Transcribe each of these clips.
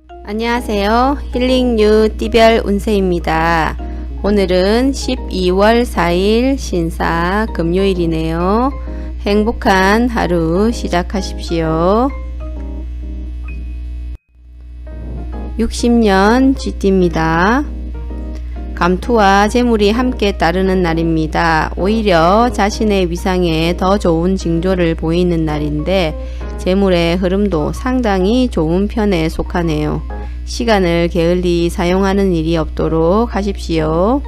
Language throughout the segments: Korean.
안녕하세요. 힐링유 띠별 운세입니다. 오늘은 12월 4일 신사 금요일이네요. 행복한 하루 시작하십시오. 60년 쥐띠입니다. 감투와 재물이 함께 따르는 날입니다. 오히려 자신의 위상에 더 좋은 징조를 보이는 날인데 재물의 흐름도 상당히 좋은 편에 속하네요. 시간을 게을리 사용하는 일이 없도록 하십시오.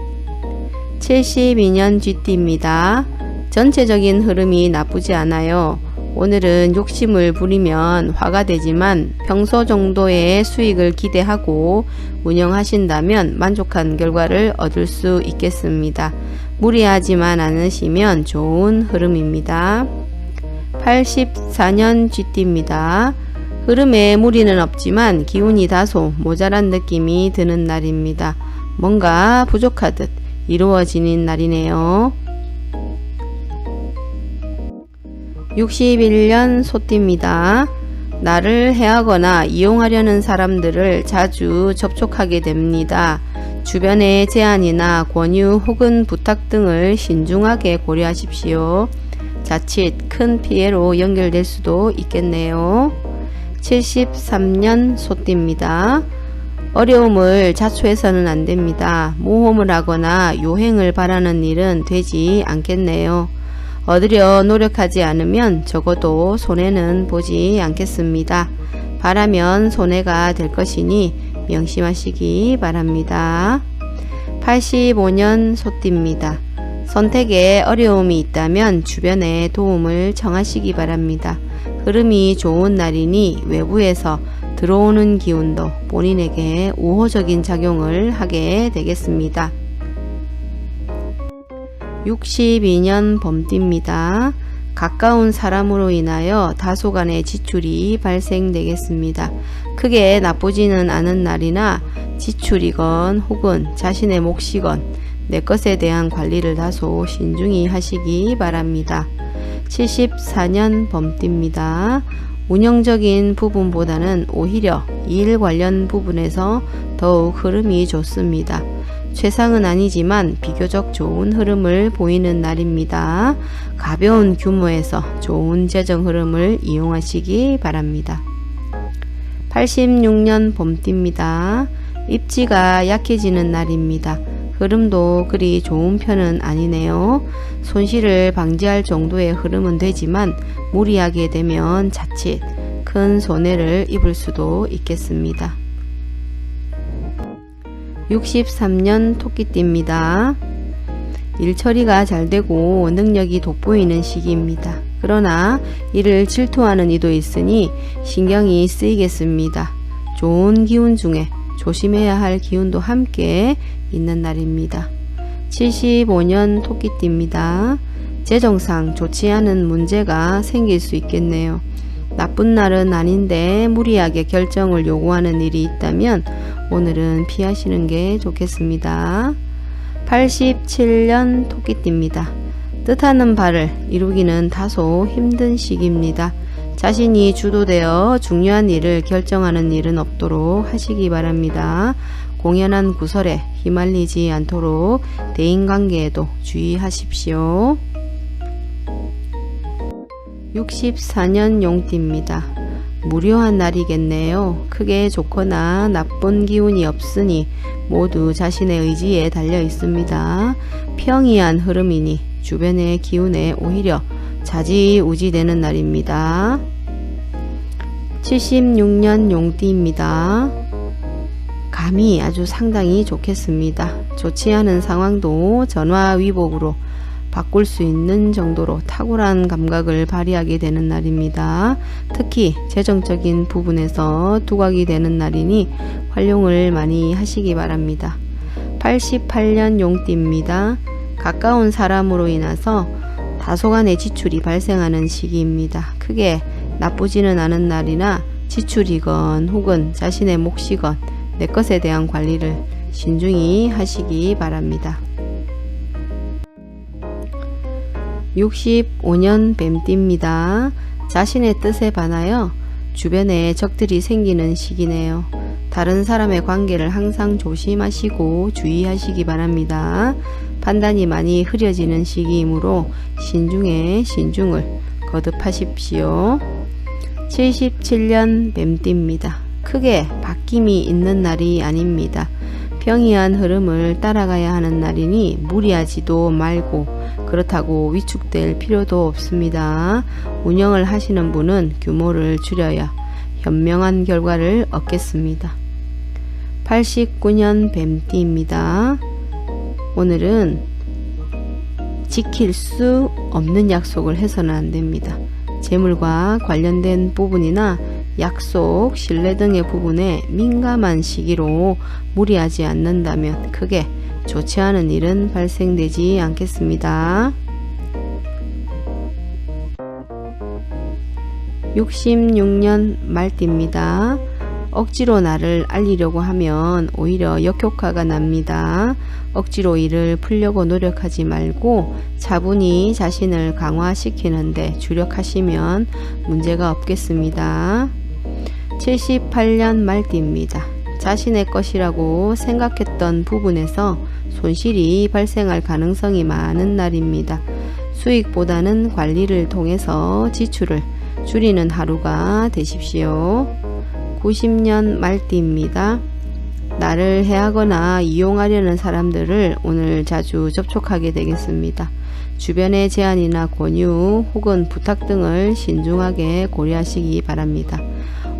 72년 쥐띠입니다. 전체적인 흐름이 나쁘지 않아요. 오늘은 욕심을 부리면 화가 되지만 평소 정도의 수익을 기대하고 운영하신다면 만족한 결과를 얻을 수 있겠습니다. 무리하지만 않으시면 좋은 흐름입니다. 84년 쥐띠입니다. 흐름에 무리는 없지만 기운이 다소 모자란 느낌이 드는 날입니다. 뭔가 부족하듯 이루어지는 날이네요. 61년 소띠입니다. 나를 해하거나 이용하려는 사람들을 자주 접촉하게 됩니다. 주변의 제안이나 권유 혹은 부탁 등을 신중하게 고려하십시오. 자칫 큰 피해로 연결될 수도 있겠네요. 73년 소띠입니다. 어려움을 자초해서는 안됩니다. 모험을 하거나 요행을 바라는 일은 되지 않겠네요. 얻으려 노력하지 않으면 적어도 손해는 보지 않겠습니다. 바라면 손해가 될 것이니 명심하시기 바랍니다. 85년 소띠입니다. 선택에 어려움이 있다면 주변에 도움을 청하시기 바랍니다. 흐름이 좋은 날이니 외부에서 들어오는 기운도 본인에게 우호적인 작용을 하게 되겠습니다. 62년 범띠입니다. 가까운 사람으로 인하여 다소간의 지출이 발생되겠습니다. 크게 나쁘지는 않은 날이나 지출이건 혹은 자신의 몫이건 내 것에 대한 관리를 다소 신중히 하시기 바랍니다. 74년 범띠입니다. 운영적인 부분보다는 오히려 일 관련 부분에서 더욱 흐름이 좋습니다. 최상은 아니지만 비교적 좋은 흐름을 보이는 날입니다. 가벼운 규모에서 좋은 재정 흐름을 이용하시기 바랍니다. 86년 봄띠입니다. 입지가 약해지는 날입니다. 흐름도 그리 좋은 편은 아니네요. 손실을 방지할 정도의 흐름은 되지만 무리하게 되면 자칫 큰 손해를 입을 수도 있겠습니다. 63년 토끼띠입니다. 일처리가 잘되고 능력이 돋보이는 시기입니다. 그러나 이를 질투하는 이도 있으니 신경이 쓰이겠습니다. 좋은 기운 중에 조심해야 할 기운도 함께 있는 날입니다. 75년 토끼띠입니다. 재정상 좋지 않은 문제가 생길 수 있겠네요. 나쁜 날은 아닌데 무리하게 결정을 요구하는 일이 있다면 오늘은 피하시는 게 좋겠습니다. 87년 토끼띠입니다. 뜻하는 바를 이루기는 다소 힘든 시기입니다. 자신이 주도되어 중요한 일을 결정하는 일은 없도록 하시기 바랍니다. 공연한 구설에 휘말리지 않도록 대인관계에도 주의하십시오. 64년 용띠입니다. 무료한 날이겠네요. 크게 좋거나 나쁜 기운이 없으니 모두 자신의 의지에 달려 있습니다. 평이한 흐름이니 주변의 기운에 오히려 좌지우지되는 날입니다. 76년 용띠입니다. 감이 아주 상당히 좋겠습니다. 좋지 않은 상황도 전화위복으로 바꿀 수 있는 정도로 탁월한 감각을 발휘하게 되는 날입니다. 특히 재정적인 부분에서 두각이 되는 날이니 활용을 많이 하시기 바랍니다. 88년 용띠입니다. 가까운 사람으로 인해서 다소간의 지출이 발생하는 시기입니다. 크게 나쁘지는 않은 날이나 지출이건 혹은 자신의 몫이건 내 것에 대한 관리를 신중히 하시기 바랍니다. 65년 뱀띠입니다. 자신의 뜻에 반하여 주변에 적들이 생기는 시기네요. 다른 사람의 관계를 항상 조심하시고 주의하시기 바랍니다. 판단이 많이 흐려지는 시기이므로 신중에 신중을 거듭하십시오. 77년 뱀띠입니다. 크게 바뀜이 있는 날이 아닙니다. 평이한 흐름을 따라가야 하는 날이니 무리하지도 말고 그렇다고 위축될 필요도 없습니다. 운영을 하시는 분은 규모를 줄여야 현명한 결과를 얻겠습니다. 89년 뱀띠입니다. 오늘은 지킬 수 없는 약속을 해서는 안 됩니다. 재물과 관련된 부분이나 약속, 신뢰 등의 부분에 민감한 시기로 무리하지 않는다면 크게 좋지 않은 일은 발생되지 않겠습니다. 66년 말띠입니다. 억지로 나를 알리려고 하면 오히려 역효과가 납니다. 억지로 일을 풀려고 노력하지 말고 차분히 자신을 강화시키는데 주력하시면 문제가 없겠습니다. 78년 말띠입니다. 자신의 것이라고 생각했던 부분에서 손실이 발생할 가능성이 많은 날입니다. 수익보다는 관리를 통해서 지출을 줄이는 하루가 되십시오. 90년 말띠입니다. 나를 해하거나 이용하려는 사람들을 오늘 자주 접촉하게 되겠습니다. 주변의 제안이나 권유 혹은 부탁 등을 신중하게 고려하시기 바랍니다.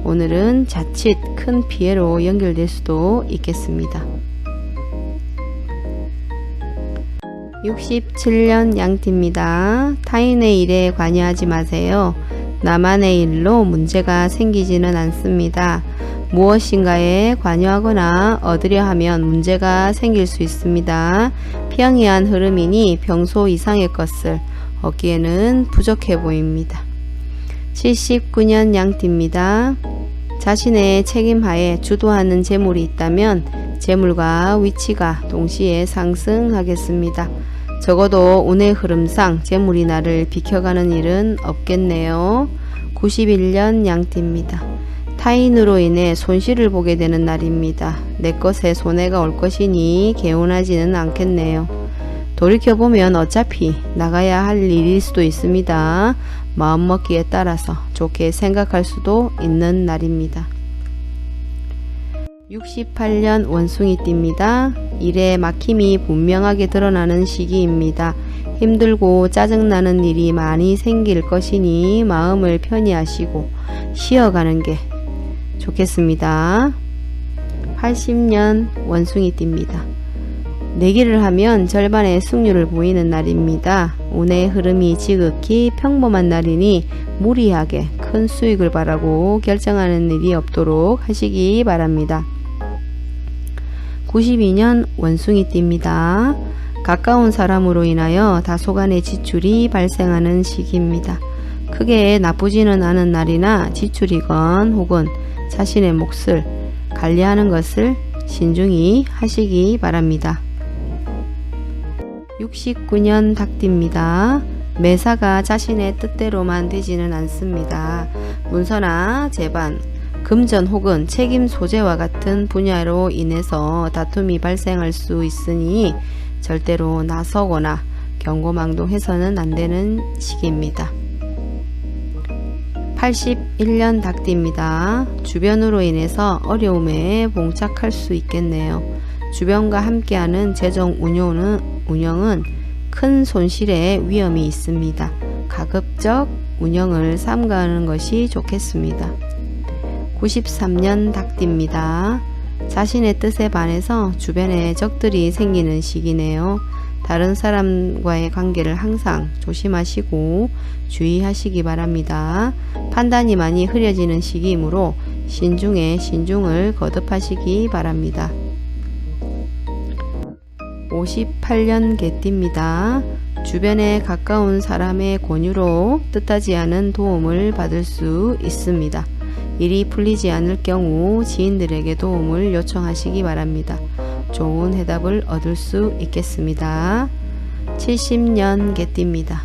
오늘은 자칫 큰 피해로 연결될 수도 있겠습니다. 67년 양띠입니다. 타인의 일에 관여하지 마세요. 나만의 일로 문제가 생기지는 않습니다. 무엇인가에 관여하거나 얻으려 하면 문제가 생길 수 있습니다. 평이한 흐름이니 평소 이상의 것을 얻기에는 부족해 보입니다. 79년 양띠입니다. 자신의 책임하에 주도하는 재물이 있다면 재물과 위치가 동시에 상승하겠습니다. 적어도 운의 흐름상 재물이 나를 비켜가는 일은 없겠네요. 91년 양띠입니다. 타인으로 인해 손실을 보게 되는 날입니다. 내 것에 손해가 올 것이니 개운하지는 않겠네요. 돌이켜보면 어차피 나가야 할 일일 수도 있습니다. 마음먹기에 따라서 좋게 생각할 수도 있는 날입니다. 68년 원숭이띠입니다. 일에 막힘이 분명하게 드러나는 시기입니다. 힘들고 짜증나는 일이 많이 생길 것이니 마음을 편히 하시고 쉬어가는 게 좋겠습니다. 80년 원숭이띠입니다. 내기를 하면 절반의 승률을 보이는 날입니다. 운의 흐름이 지극히 평범한 날이니 무리하게 큰 수익을 바라고 결정하는 일이 없도록 하시기 바랍니다. 92년 원숭이띠입니다. 가까운 사람으로 인하여 다소간의 지출이 발생하는 시기입니다. 크게 나쁘지는 않은 날이나 지출이건 혹은 자신의 몫을 관리하는 것을 신중히 하시기 바랍니다. 69년 닭띠입니다. 매사가 자신의 뜻대로만 되지는 않습니다. 문서나 제반, 금전 혹은 책임 소재와 같은 분야로 인해서 다툼이 발생할 수 있으니 절대로 나서거나 경고망동해서는 안 되는 시기입니다. 81년 닭띠입니다. 주변으로 인해서 어려움에 봉착할 수 있겠네요. 주변과 함께하는 재정 운영은 큰 손실의 위험이 있습니다. 가급적 운영을 삼가하는 것이 좋겠습니다. 93년 닭띠입니다. 자신의 뜻에 반해서 주변에 적들이 생기는 시기네요. 다른 사람과의 관계를 항상 조심하시고 주의하시기 바랍니다. 판단이 많이 흐려지는 시기이므로 신중에 신중을 거듭하시기 바랍니다. 58년 개띠입니다. 주변에 가까운 사람의 권유로 뜻하지 않은 도움을 받을 수 있습니다. 일이 풀리지 않을 경우 지인들에게 도움을 요청하시기 바랍니다. 좋은 해답을 얻을 수 있겠습니다. 70년 개띠입니다.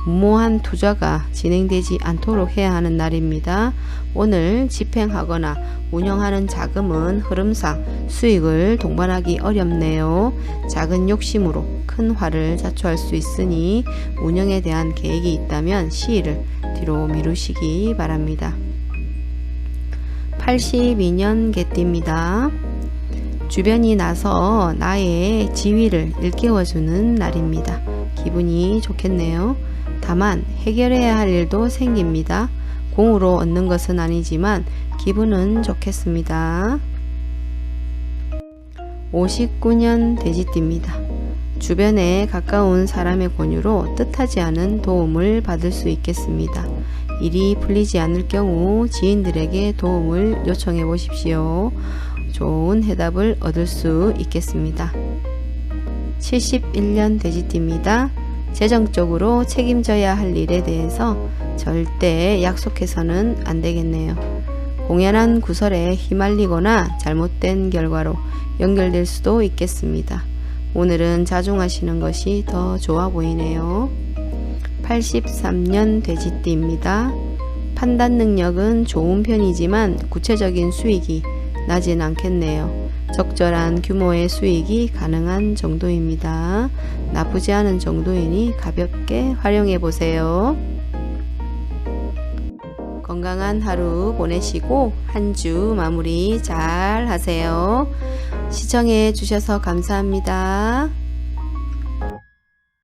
무모한 투자가 진행되지 않도록 해야 하는 날입니다. 오늘 집행하거나 운영하는 자금은 흐름상 수익을 동반하기 어렵네요. 작은 욕심으로 큰 화를 자초할 수 있으니 운영에 대한 계획이 있다면 시일을 뒤로 미루시기 바랍니다. 82년 개띠입니다. 주변이 나서 나의 지위를 일깨워주는 날입니다. 기분이 좋겠네요. 다만 해결해야 할 일도 생깁니다. 공으로 얻는 것은 아니지만 기분은 좋겠습니다. 59년 돼지띠입니다. 주변에 가까운 사람의 권유로 뜻하지 않은 도움을 받을 수 있겠습니다. 일이 풀리지 않을 경우 지인들에게 도움을 요청해 보십시오. 좋은 해답을 얻을 수 있겠습니다. 71년 돼지띠입니다. 재정적으로 책임져야 할 일에 대해서 절대 약속해서는 안 되겠네요. 공연한 구설에 휘말리거나 잘못된 결과로 연결될 수도 있겠습니다. 오늘은 자중하시는 것이 더 좋아 보이네요. 83년 돼지띠입니다. 판단 능력은 좋은 편이지만 구체적인 수익이 나진 않겠네요. 적절한 규모의 수익이 가능한 정도입니다. 나쁘지 않은 정도이니 가볍게 활용해 보세요. 건강한 하루 보내시고 한 주 마무리 잘 하세요. 시청해 주셔서 감사합니다.